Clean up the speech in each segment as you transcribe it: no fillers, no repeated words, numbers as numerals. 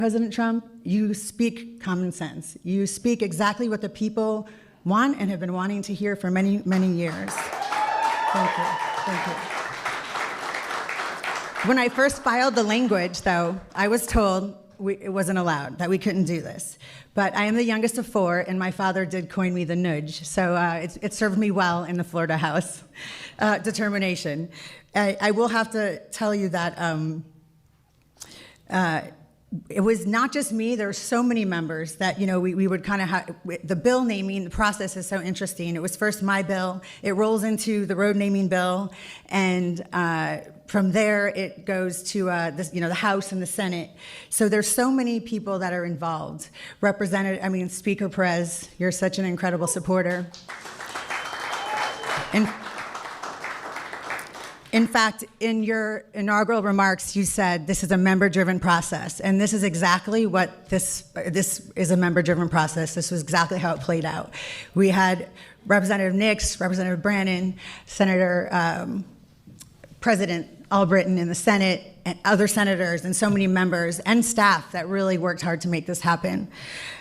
President Trump, you speak common sense. You speak exactly what the people want and have been wanting to hear for many, many years. Thank you. Thank you. When I first filed the language, though, I was told it wasn't allowed, that we couldn't do this. But I am the youngest of four, and my father did coin me the nudge, so it served me well in the Florida House determination. I will have to tell you that it was not just me. There were so many members that, we would kind of have, the bill naming, the process is so interesting. It was first my bill, it rolls into the road naming bill, and from there it goes to the House and the Senate. So there's so many people that are involved. Speaker Perez, you're such an incredible supporter. And in fact, in your inaugural remarks, you said this is a member-driven process, and this is exactly what this is, a member-driven process. This was exactly how it played out. We had Representative Nix, Representative Brannon, Senator President Albritton in the Senate, and other senators, and so many members and staff that really worked hard to make this happen.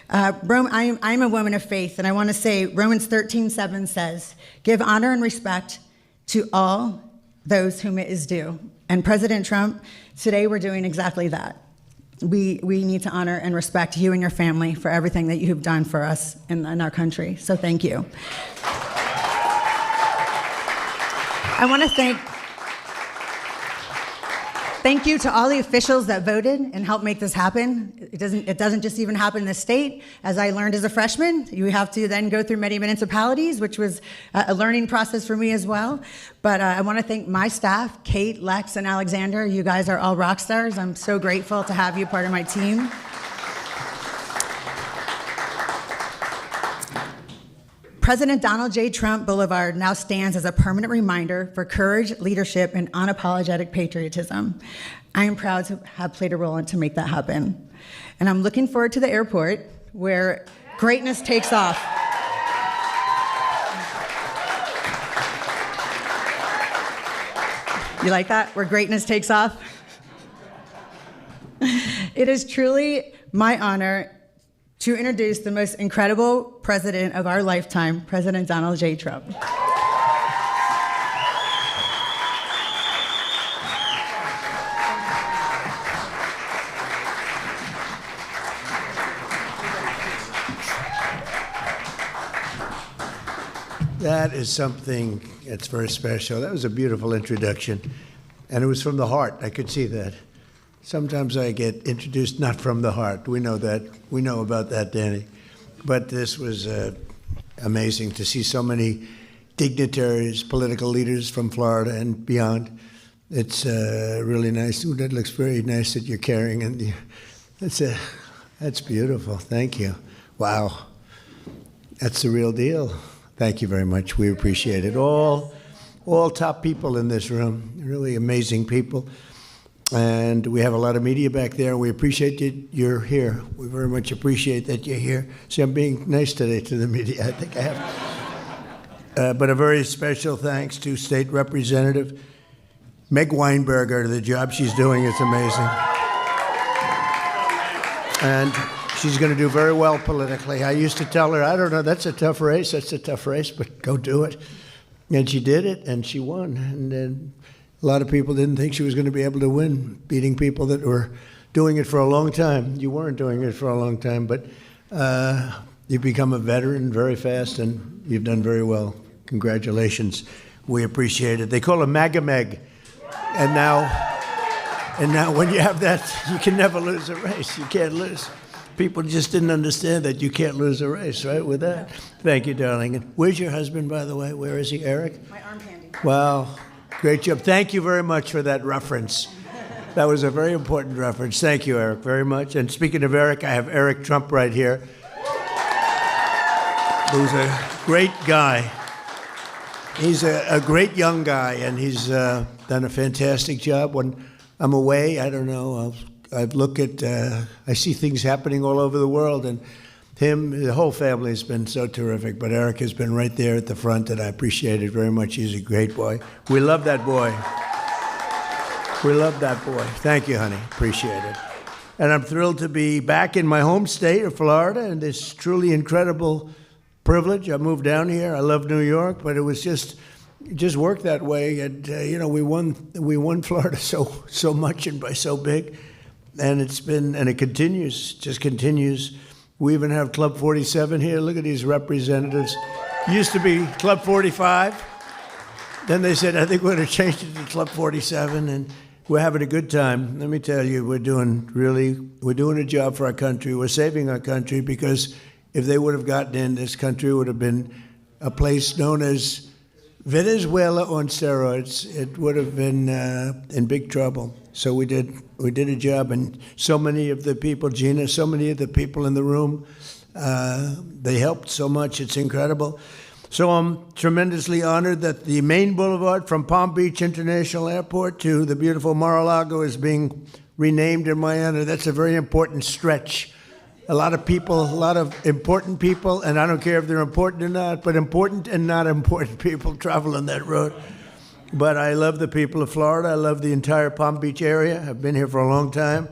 I'm a woman of faith, and I want to say Romans 13:7 says, "Give honor and respect to all those whom it is due." And President Trump, today we're doing exactly that. We need to honor and respect you and your family for everything that you have done for us in our country. So thank you. I want to thank you to all the officials that voted and helped make this happen. It doesn't just even happen in the state. As I learned as a freshman, you have to then go through many municipalities, which was a learning process for me as well. But I want to thank my staff, Kate, Lex, and Alexander. You guys are all rock stars. I'm so grateful to have you part of my team. President Donald J. Trump Boulevard now stands as a permanent reminder for courage, leadership, and unapologetic patriotism. I am proud to have played a role in to make that happen. And I'm looking forward to the airport where greatness takes off. You like that? Where greatness takes off? It is truly my honor to introduce the most incredible president of our lifetime, President Donald J. Trump. That is something that's very special. That was a beautiful introduction, and it was from the heart. I could see that. Sometimes I get introduced not from the heart. We know that. We know about that, Danny. But this was amazing to see so many dignitaries, political leaders from Florida and beyond. It's really nice. Ooh, that looks very nice that you're carrying it. That's beautiful. Thank you. Wow. That's the real deal. Thank you very much. We appreciate it. All top people in this room, really amazing people. And we have a lot of media back there. We appreciate you're here. We very much appreciate that you're here. See, I'm being nice today to the media. I think I have. But a very special thanks to State Representative Meg Weinberger. The job she's doing is amazing. And she's going to do very well politically. I used to tell her, I don't know, that's a tough race, but go do it. And she did it, and she won. And then a lot of people didn't think she was going to be able to win, beating people that were doing it for a long time. You weren't doing it for a long time, but you've become a veteran very fast, and you've done very well. Congratulations. We appreciate it. They call her MAGA Meg. And now when you have that, you can never lose a race. You can't lose. People just didn't understand that you can't lose a race, right, with that? Thank you, darling. And where's your husband, by the way? Where is he, Eric? My arm handy. Wow. Great job. Thank you very much for that reference. That was a very important reference. Thank you, Eric, very much. And speaking of Eric, I have Eric Trump right here, who's a great guy. He's a great young guy, and he's done a fantastic job. When I'm away, I don't know, I look at, I see things happening all over the world, and the whole family has been so terrific, but Eric has been right there at the front, and I appreciate it very much. He's a great boy. We love that boy. We love that boy. Thank you, honey. Appreciate it. And I'm thrilled to be back in my home state of Florida and this truly incredible privilege. I moved down here. I love New York, but it was just worked that way. And we won Florida so much and by so big, and it continues. We even have Club 47 here. Look at these representatives. Used to be Club 45. Then they said, I think we're going to change it to Club 47, and we're having a good time. Let me tell you, we're doing a job for our country. We're saving our country, because if they would have gotten in, this country would have been a place known as Venezuela on steroids. It would have been in big trouble. So we did a job, and so many of the people, Gina, so many of the people in the room, they helped so much. It's incredible. So I'm tremendously honored that the main boulevard from Palm Beach International Airport to the beautiful Mar-a-Lago is being renamed in my honor. That's a very important stretch. A lot of people, a lot of important people, and I don't care if they're important or not, but important and not important people travel on that road. But I love the people of Florida. I love the entire Palm Beach area. I've been here for a long time,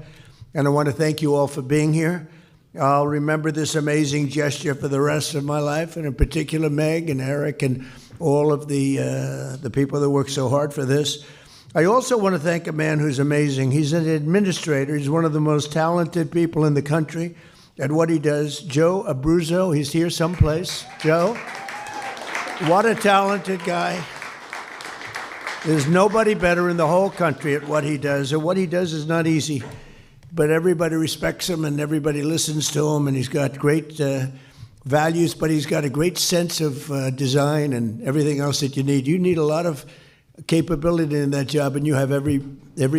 and I want to thank you all for being here. I'll remember this amazing gesture for the rest of my life, and in particular Meg and Eric and all of the people that work so hard for this. I also want to thank a man who's amazing. He's an administrator. He's one of the most talented people in the country at what he does. Joe Abruzzo, he's here someplace. Joe, what a talented guy. There's nobody better in the whole country at what he does, and what he does is not easy. But everybody respects him, and everybody listens to him, and he's got great values, but he's got a great sense of design and everything else that you need. You need a lot of capability in that job, and you have every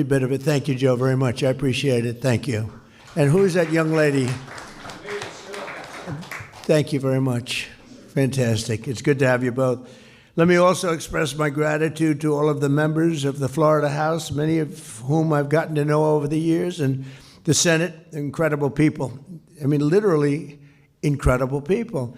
bit of it. Thank you, Joe, very much. I appreciate it. Thank you. And who is that young lady? Thank you very much. Fantastic. It's good to have you both. Let me also express my gratitude to all of the members of the Florida House, many of whom I've gotten to know over the years, and the Senate, incredible people. I mean, literally incredible people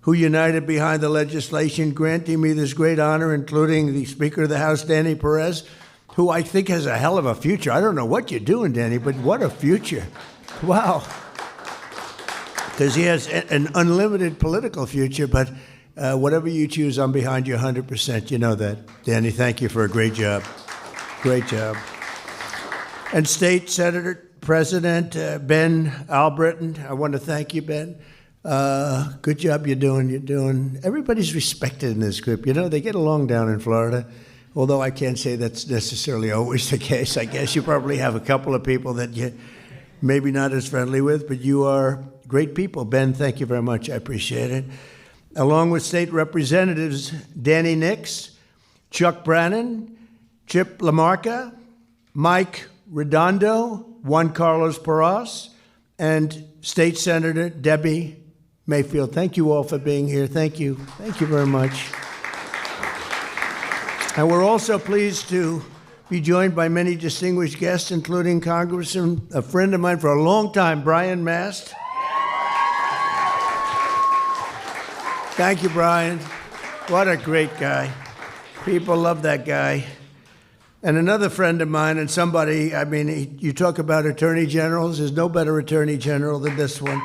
who united behind the legislation granting me this great honor, including the Speaker of the House, Danny Perez, who I think has a hell of a future. I don't know what you're doing, Danny, but what a future. Wow. Because he has an unlimited political future, but whatever you choose, I'm behind you 100%. You know that. Danny, thank you for a great job. Great job. And State Senator President Ben Albritton, I want to thank you, Ben. Good job you're doing. Everybody's respected in this group. You know, they get along down in Florida, although I can't say that's necessarily always the case. I guess you probably have a couple of people that you're maybe not as friendly with, but you are great people. Ben, thank you very much. I appreciate it. Along with state representatives Danny Nix, Chuck Brannon, Chip LaMarca, Mike Redondo, Juan Carlos Porras, and State Senator Debbie Mayfield. Thank you all for being here. Thank you. Thank you very much. And we're also pleased to be joined by many distinguished guests, including Congressman, a friend of mine for a long time, Brian Mast. Thank you, Brian. What a great guy. People love that guy. And another friend of mine, and somebody, I mean, you talk about attorney generals, there's no better attorney general than this one.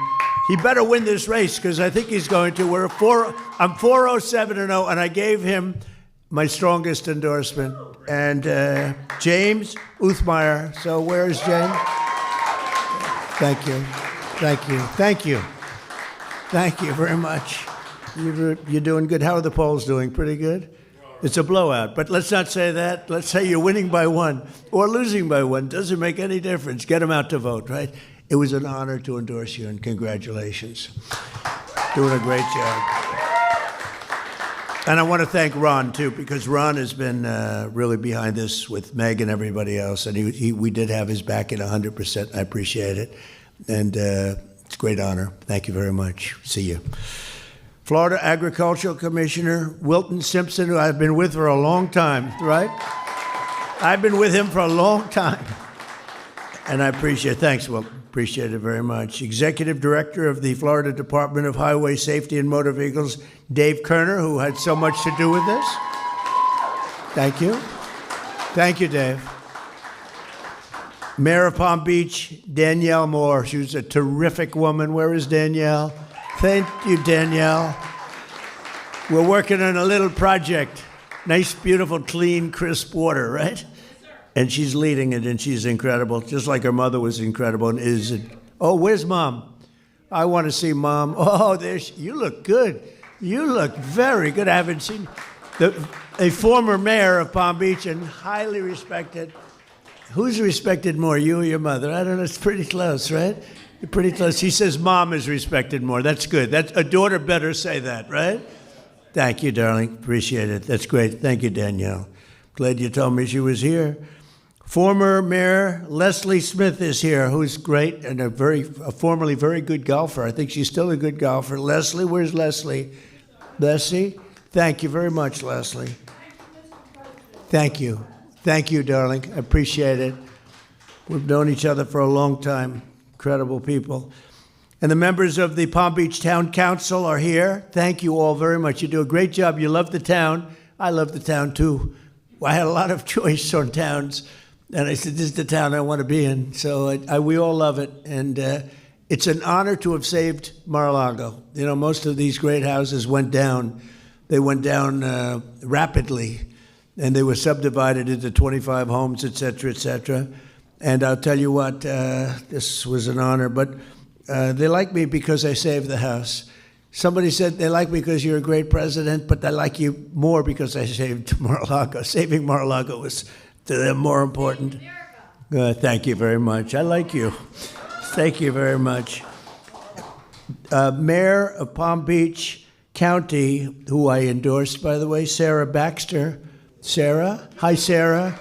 He better win this race, because I think he's going to. I'm 407-0, and I gave him my strongest endorsement. And James Uthmeyer. So where is James? Thank you. Thank you. Thank you. Thank you very much. You're doing good. How are the polls doing? Pretty good? It's a blowout, but let's not say that. Let's say you're winning by one or losing by one. Doesn't make any difference. Get them out to vote, right? It was an honor to endorse you, and congratulations. Doing a great job. And I want to thank Ron, too, because Ron has been really behind this with Meg and everybody else, and we did have his back at 100%. I appreciate it, and it's a great honor. Thank you very much. See you. Florida Agricultural Commissioner Wilton Simpson, who I've been with for a long time, right? I've been with him for a long time. And I appreciate it. Thanks, Wilton. Appreciate it very much. Executive Director of the Florida Department of Highway Safety and Motor Vehicles, Dave Kerner, who had so much to do with this. Thank you. Thank you, Dave. Mayor of Palm Beach, Danielle Moore. She was a terrific woman. Where is Danielle? Thank you, Danielle. We're working on a little project. Nice, beautiful, clean, crisp water, right? Yes, and she's leading it, and she's incredible, just like her mother was incredible and is. Oh, where's Mom? I want to see Mom. Oh, you look good. You look very good. I haven't seen a former mayor of Palm Beach and highly respected. Who's respected more, you or your mother? I don't know. It's pretty close, right? You're pretty close. He says Mom is respected more. That's good. A daughter better say that, right? Thank you, darling. Appreciate it. That's great. Thank you, Danielle. Glad you told me she was here. Former Mayor Leslie Smith is here, who's great and a formerly very good golfer. I think she's still a good golfer. Leslie, where's Leslie? Leslie? Thank you very much, Leslie. Thank you. Thank you, darling. I appreciate it. We've known each other for a long time. Incredible people. And the members of the Palm Beach Town Council are here. Thank you all very much. You do a great job. You love the town. I love the town, too. I had a lot of choice on towns, and I said, this is the town I want to be in. So we all love it, and it's an honor to have saved Mar-a-Lago. You know, most of these great houses went down. They went down rapidly. And they were subdivided into 25 homes, et cetera, and I'll tell you what, this was an honor, but they like me because I saved the house. Somebody said they like me because you're a great president, but they like you more because I saved Mar-a-Lago. Saving Mar-a-Lago was to them more important. Thank you very much. I like you. Thank you very much. Mayor of Palm Beach County, who I endorsed, by the way, Sarah Baxter. Sarah? Hi, Sarah.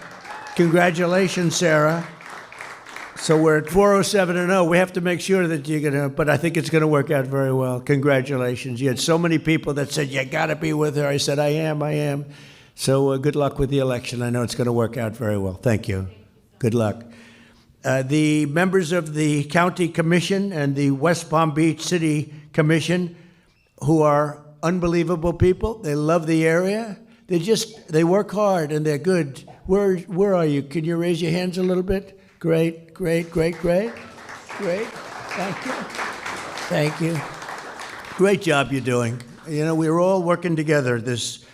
Congratulations, Sarah. So we're at 407-0. We have to make sure that you're going to, but I think it's going to work out very well. Congratulations. You had so many people that said, you got to be with her. I said, I am. So good luck with the election. I know it's going to work out very well. Thank you. Good luck. The members of the County Commission and the West Palm Beach City Commission, who are unbelievable people. They love the area. They work hard and they're good. Where are you? Can you raise your hands a little bit? Great. Thank you. Great job you're doing. You know, we're all working together at this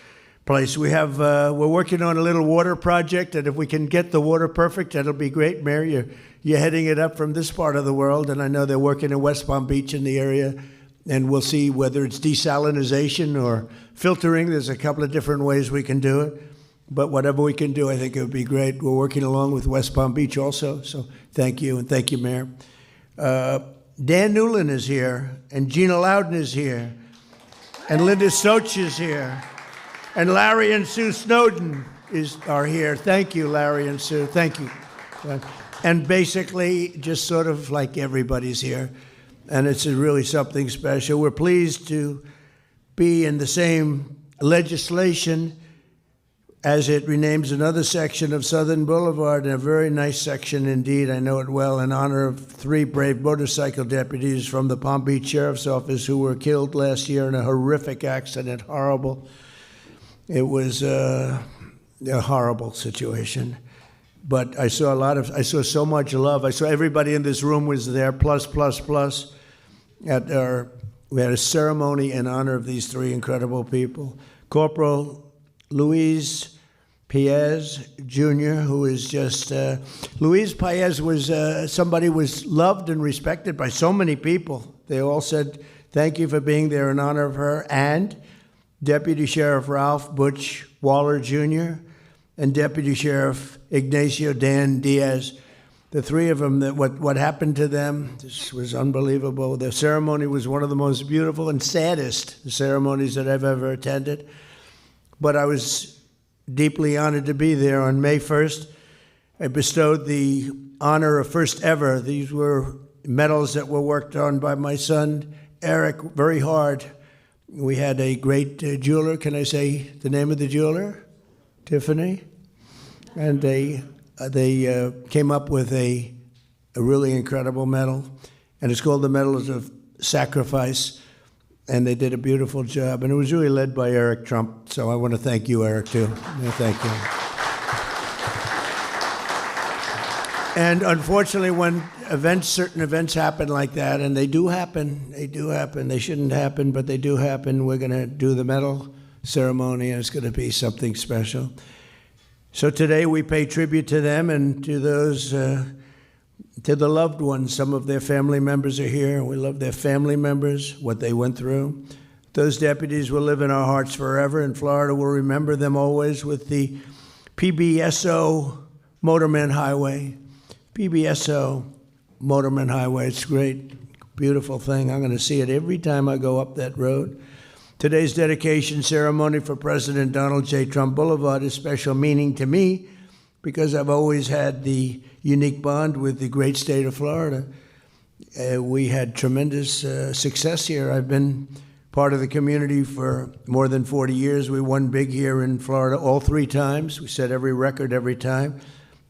place. We're working on a little water project, and if we can get the water perfect, that'll be great. Mayor, you're heading it up from this part of the world, and I know they're working in West Palm Beach in the area. And we'll see whether it's desalinization or filtering. There's a couple of different ways we can do it. But whatever we can do, I think it would be great. We're working along with West Palm Beach also. So thank you, and thank you, Mayor. Dan Newland is here, and Gina Loudon is here, and Linda Soch is here, and Larry and Sue Snowden are here. Thank you, Larry and Sue. Thank you. And basically, just sort of like everybody's here. And it's really something special. We're pleased to be in the same legislation as it renames another section of Southern Boulevard, and a very nice section indeed. I know it well, in honor of 3 brave motorcycle deputies from the Palm Beach Sheriff's Office who were killed last year in a horrific accident. Horrible. It was a horrible situation. But I saw so much love. I saw everybody in this room was there, plus. We had a ceremony in honor of these 3 incredible people. Corporal Luis Paez Jr., who is just, Luis Paez was somebody was loved and respected by so many people. They all said, thank you for being there in honor of her. And Deputy Sheriff Ralph Butch Waller Jr. and Deputy Sheriff Ignacio Dan Diaz. The 3 of them, what happened to them, this was unbelievable. The ceremony was one of the most beautiful and saddest ceremonies that I've ever attended. But I was deeply honored to be there. On May 1st, I bestowed the honor of first ever. These were medals that were worked on by my son, Eric, very hard. We had a great jeweler. Can I say the name of the jeweler? Tiffany. And they came up with a really incredible medal, and it's called the Medals of Sacrifice, and they did a beautiful job, and it was really led by Eric Trump, so I want to thank you, Eric, too. Yeah, thank you. And unfortunately, when certain events happen like that, and they do happen, they shouldn't happen, but they do happen, we're going to do the medal ceremony, and it's going to be something special. So today we pay tribute to them and to those, to the loved ones. Some of their family members are here. We love their family members, what they went through. Those deputies will live in our hearts forever, and Florida will remember them always with the PBSO Motorman Highway. PBSO Motorman Highway, it's great, beautiful thing. I'm going to see it every time I go up that road. Today's dedication ceremony for President Donald J. Trump Boulevard is special meaning to me because I've always had the unique bond with the great state of Florida. We had tremendous success here. I've been part of the community for more than 40 years. We won big here in Florida all 3 times. We set every record every time.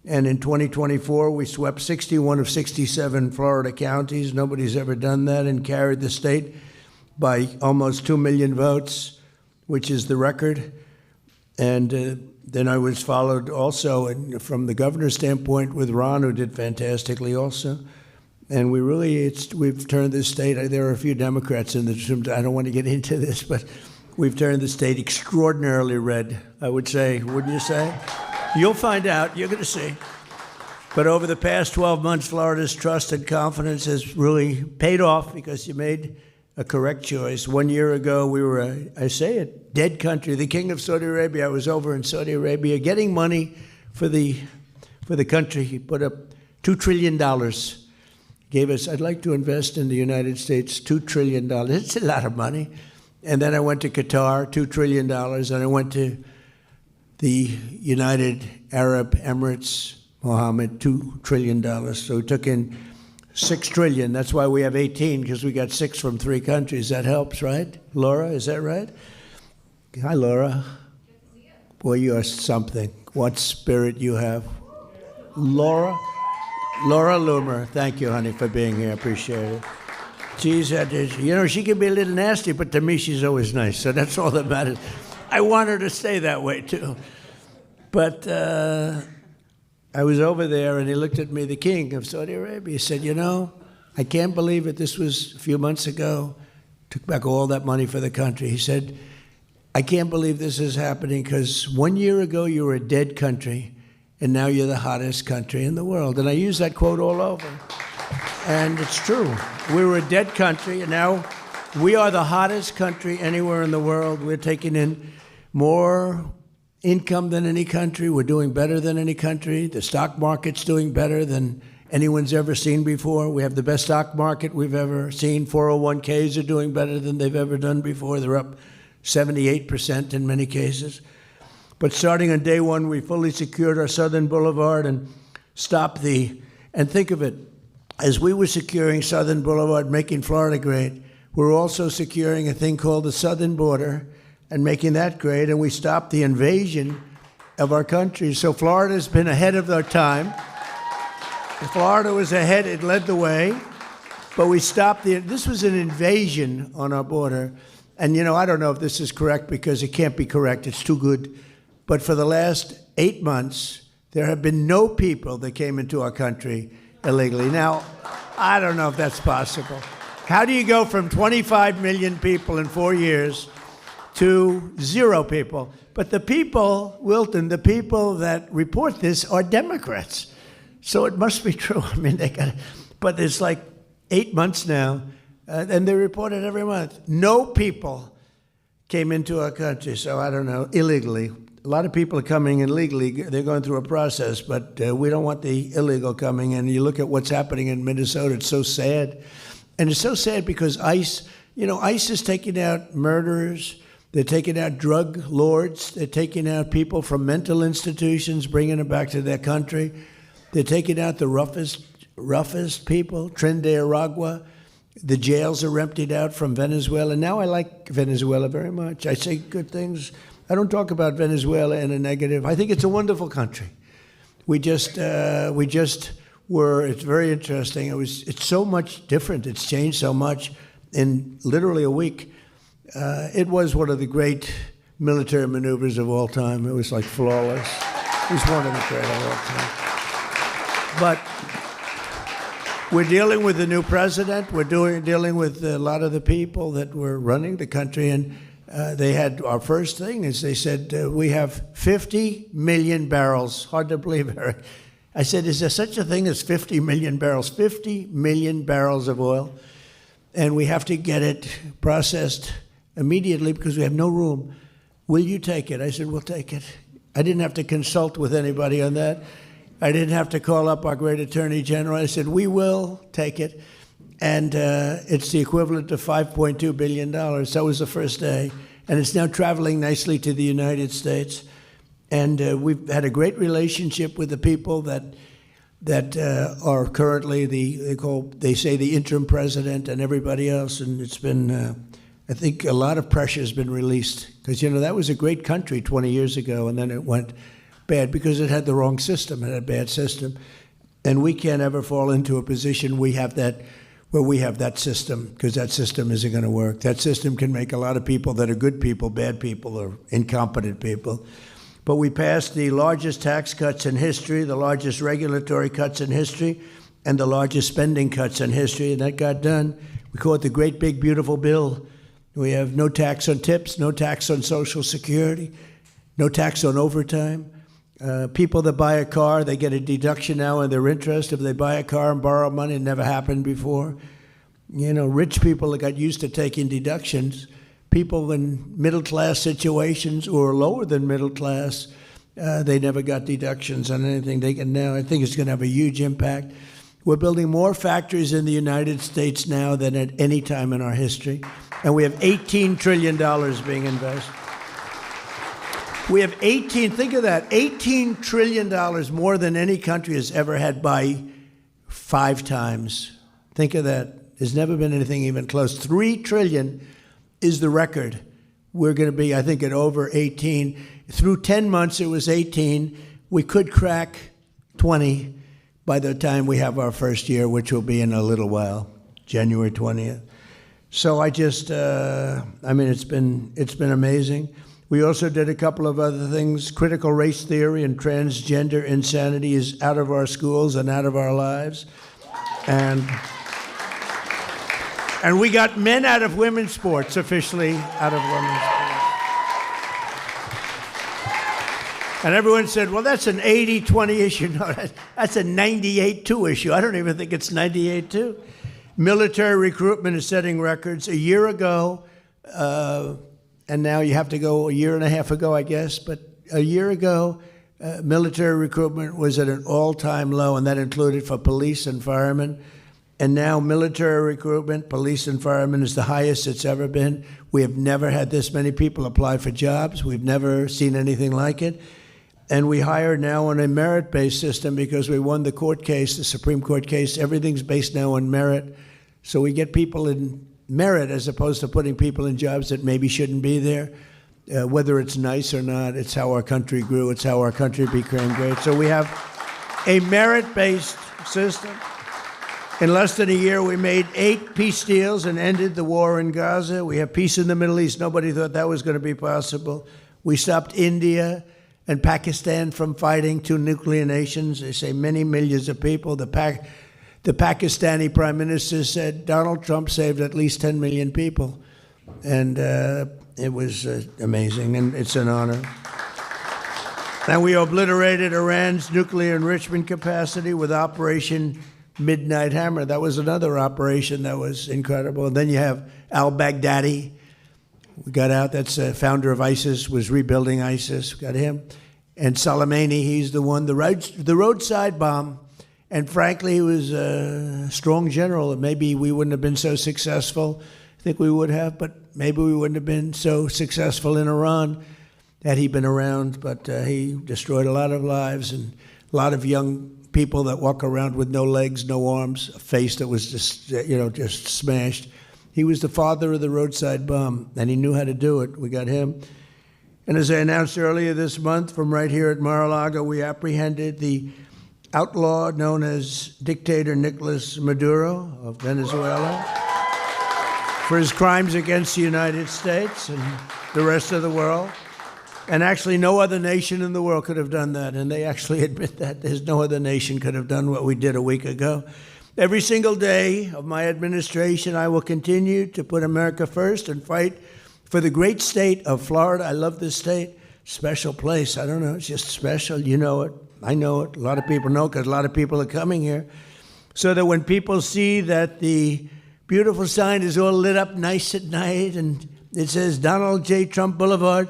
And in 2024, we swept 61 of 67 Florida counties. Nobody's ever done that, and carried the state by almost 2 million votes, which is the record. And then I was followed also, from the governor's standpoint, with Ron, who did fantastically also. And we've turned this state, there are a few Democrats in this room, I don't want to get into this, but we've turned the state extraordinarily red, I would say, wouldn't you say? You'll find out. You're going to see. But over the past 12 months, Florida's trust and confidence has really paid off because you made a correct choice. 1 year ago, we were, I say it, dead country. The king of Saudi Arabia, I was over in Saudi Arabia getting money for the country. He put up $2 trillion. Gave us, I'd like to invest in the United States, $2 trillion. It's a lot of money. And then I went to Qatar, $2 trillion. And I went to the United Arab Emirates, Mohammed, $2 trillion. So we took in $6 trillion. That's why we have 18, because we got 6 from 3 countries. That helps, right? Laura, is that right? Hi, Laura. Boy, you are something. What spirit you have. Laura Loomer, thank you, honey, for being here. Appreciate it. She's, she can be a little nasty, but to me, she's always nice. So that's all that matters. I want her to stay that way, too. But I was over there, and he looked at me, the king of Saudi Arabia. He said, I can't believe it. This was a few months ago. Took back all that money for the country. He said, I can't believe this is happening because 1 year ago you were a dead country, and now you're the hottest country in the world. And I use that quote all over. And it's true. We were a dead country, and now we are the hottest country anywhere in the world. We're taking in more income than any country. We're doing better than any country. The stock market's doing better than anyone's ever seen before. We have the best stock market we've ever seen. 401ks are doing better than they've ever done before. They're up 78% in many cases. But starting on day one, we fully secured our Southern Boulevard and stopped and think of it, as we were securing Southern Boulevard, making Florida great, we're also securing a thing called the southern border and making that great, and we stopped the invasion of our country. So Florida's been ahead of our time. Florida was ahead, it led the way, but we stopped this was an invasion on our border. And I don't know if this is correct because it can't be correct, it's too good. But for the last 8 months, there have been no people that came into our country illegally. Now, I don't know if that's possible. How do you go from 25 million people in 4 years to 0 people? But the people, Wilton, the people that report this are Democrats. So it must be true. I mean, but it's like 8 months now, and they report it every month. No people came into our country, so I don't know, illegally. A lot of people are coming in legally. They're going through a process, but we don't want the illegal coming in. You look at what's happening in Minnesota, it's so sad. And it's so sad because ICE is taking out murderers. They're taking out drug lords. They're taking out people from mental institutions, bringing them back to their country. They're taking out the roughest people, Tren de Aragua. The jails are emptied out from Venezuela. Now I like Venezuela very much. I say good things. I don't talk about Venezuela in a negative. I think it's a wonderful country. It's very interesting. It's so much different. It's changed so much in literally a week. It was one of the great military maneuvers of all time. It was like flawless. It was one of the great of all time. But we're dealing with the new president. We're dealing with a lot of the people that were running the country. And they had, our first thing is they said, we have 50 million barrels. Hard to believe, Eric. I said, is there such a thing as 50 million barrels? 50 million barrels of oil. And we have to get it processed immediately because we have no room. Will you take it? I said, we'll take it. I didn't have to consult with anybody on that. I didn't have to call up our great attorney general. I said, we will take it. And it's the equivalent of $5.2 billion. That was the first day. And it's now traveling nicely to the United States. And we've had a great relationship with the people that are currently they say the interim president and everybody else. And it's been, I think a lot of pressure has been released. Because, that was a great country 20 years ago, and then it went bad because it had the wrong system. It had a bad system. And we can't ever fall into a position where we have that system, because that system isn't going to work. That system can make a lot of people that are good people, bad people, or incompetent people. But we passed the largest tax cuts in history, the largest regulatory cuts in history, and the largest spending cuts in history, and that got done. We call it the Great Big Beautiful Bill. We have no tax on tips, no tax on Social Security, no tax on overtime. People that buy a car, they get a deduction now on their interest. If they buy a car and borrow money, it never happened before. Rich people that got used to taking deductions. People in middle-class situations or lower than middle class, they never got deductions on anything. They can now. I think it's going to have a huge impact. We're building more factories in the United States now than at any time in our history. And we have $18 trillion being invested. We have think of that, $18 trillion more than any country has ever had by 5 times. Think of that. There's never been anything even close. $3 trillion is the record. We're going to be, I think, at over 18. Through 10 months, it was 18. We could crack 20 by the time we have our first year, which will be in a little while, January 20th. So it's been amazing. We also did a couple of other things. Critical race theory and transgender insanity is out of our schools and out of our lives. And we got men out of women's sports, officially out of women's sports. And everyone said, well, that's an 80-20 issue. No, that's a 98-2 issue. I don't even think it's 98-2. Military recruitment is setting records. A year ago, and now you have to go a year and a half ago, I guess, but a year ago, military recruitment was at an all-time low, and that included for police and firemen. And now military recruitment, police and firemen, is the highest it's ever been. We have never had this many people apply for jobs. We've never seen anything like it. And we hire now on a merit-based system because we won the court case, the Supreme Court case. Everything's based now on merit. So we get people in merit as opposed to putting people in jobs that maybe shouldn't be there. Whether it's nice or not, it's how our country grew. It's how our country became great. So we have a merit-based system. In less than a year, we made 8 peace deals and ended the war in Gaza. We have peace in the Middle East. Nobody thought that was going to be possible. We stopped India and Pakistan from fighting, 2 nuclear nations. They say many millions of people. The Pakistani prime minister said Donald Trump saved at least 10 million people. And it was amazing, and it's an honor. And we obliterated Iran's nuclear enrichment capacity with Operation Midnight Hammer. That was another operation that was incredible. And then you have al-Baghdadi. We got out. That's the founder of ISIS, was rebuilding ISIS. We got him. And Soleimani, he's the one, the roadside bomb. And frankly, he was a strong general. Maybe we wouldn't have been so successful. I think we would have, but maybe we wouldn't have been so successful in Iran had he been around. But he destroyed a lot of lives and a lot of young people that walk around with no legs, no arms, a face that was just smashed. He was the father of the roadside bomb, and he knew how to do it. We got him. And as I announced earlier this month, from right here at Mar-a-Lago, we apprehended the outlaw known as dictator Nicolas Maduro of Venezuela for his crimes against the United States and the rest of the world. And actually, no other nation in the world could have done that. And they actually admit that. There's no other nation could have done what we did a week ago. Every single day of my administration, I will continue to put America first and fight for the great state of Florida. I love this state. Special place. I don't know. It's just special. You know it. I know it. A lot of people know because a lot of people are coming here. So that when people see that the beautiful sign is all lit up nice at night and it says Donald J. Trump Boulevard,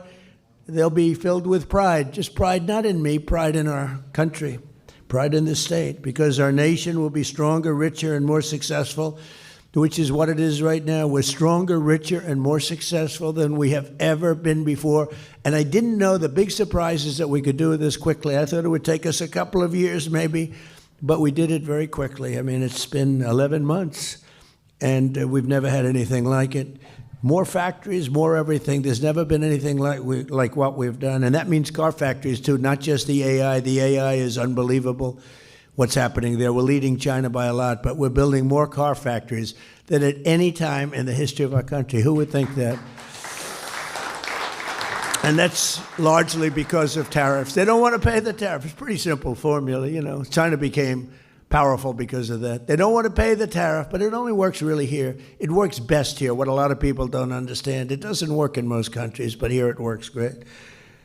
they'll be filled with pride. Just pride, not in me, pride in our country, pride in the state, because our nation will be stronger, richer, and more successful, which is what it is right now. We're stronger, richer, and more successful than we have ever been before. And I didn't know the big surprise is that we could do this quickly. I thought it would take us a couple of years maybe, but we did it very quickly. I mean, it's been 11 months, and we've never had anything like it. More factories, more everything. There's never been anything like what we've done. And that means car factories, too, not just the AI. The AI is unbelievable what's happening there. We're leading China by a lot, but we're building more car factories than at any time in the history of our country. Who would think that? And that's largely because of tariffs. They don't want to pay the tariff. It's a pretty simple formula, you know. China became powerful because of that. They don't want to pay the tariff, but it only works really here. It works best here, what a lot of people don't understand. It doesn't work in most countries, but here it works great.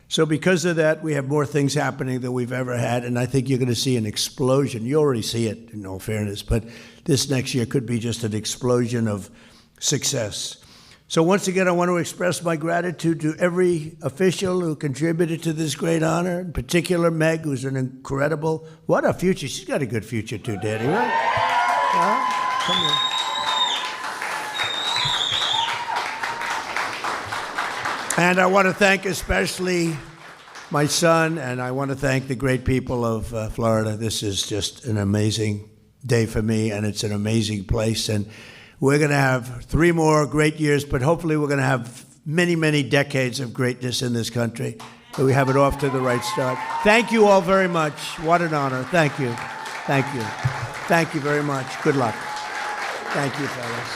So because of that, we have more things happening than we've ever had, and I think you're going to see an explosion. You already see it, in all fairness, but this next year could be just an explosion of success. So once again, I want to express my gratitude to every official who contributed to this great honor, in particular Meg, who's an incredible, what a future. She's got a good future too, Daddy, right? Come on. And I want to thank especially my son, and I want to thank the great people of Florida. This is just an amazing day for me, and it's an amazing place. And we're going to have 3 more great years, but hopefully we're going to have many, many decades of greatness in this country. So we have it off to the right start. Thank you all very much. What an honor. Thank you. Thank you. Thank you very much. Good luck. Thank you, fellas.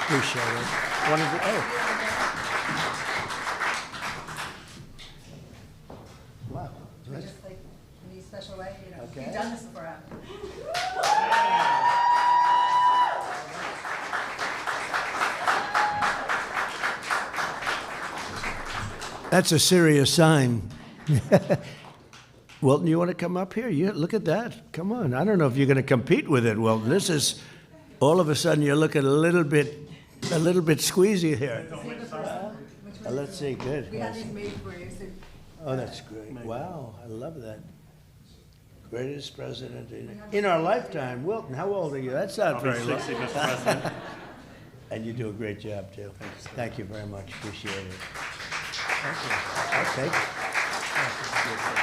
Appreciate it. Wow. Just like in a special way, you know. Okay. You've done this before. That's a serious sign. Wilton, you want to come up here? Look at that. Come on. I don't know if you're going to compete with it, Wilton. This is, all of a sudden, you're looking a little bit squeezy here. Let's see. Good. We had these made for you. So Oh, that's great. Wow. I love that. Greatest president in our lifetime. Wilton, how old are you? That's not very long. 60, Mr. President. And you do a great job, too. Thank you very much. Appreciate it. Thank you. I'll take it.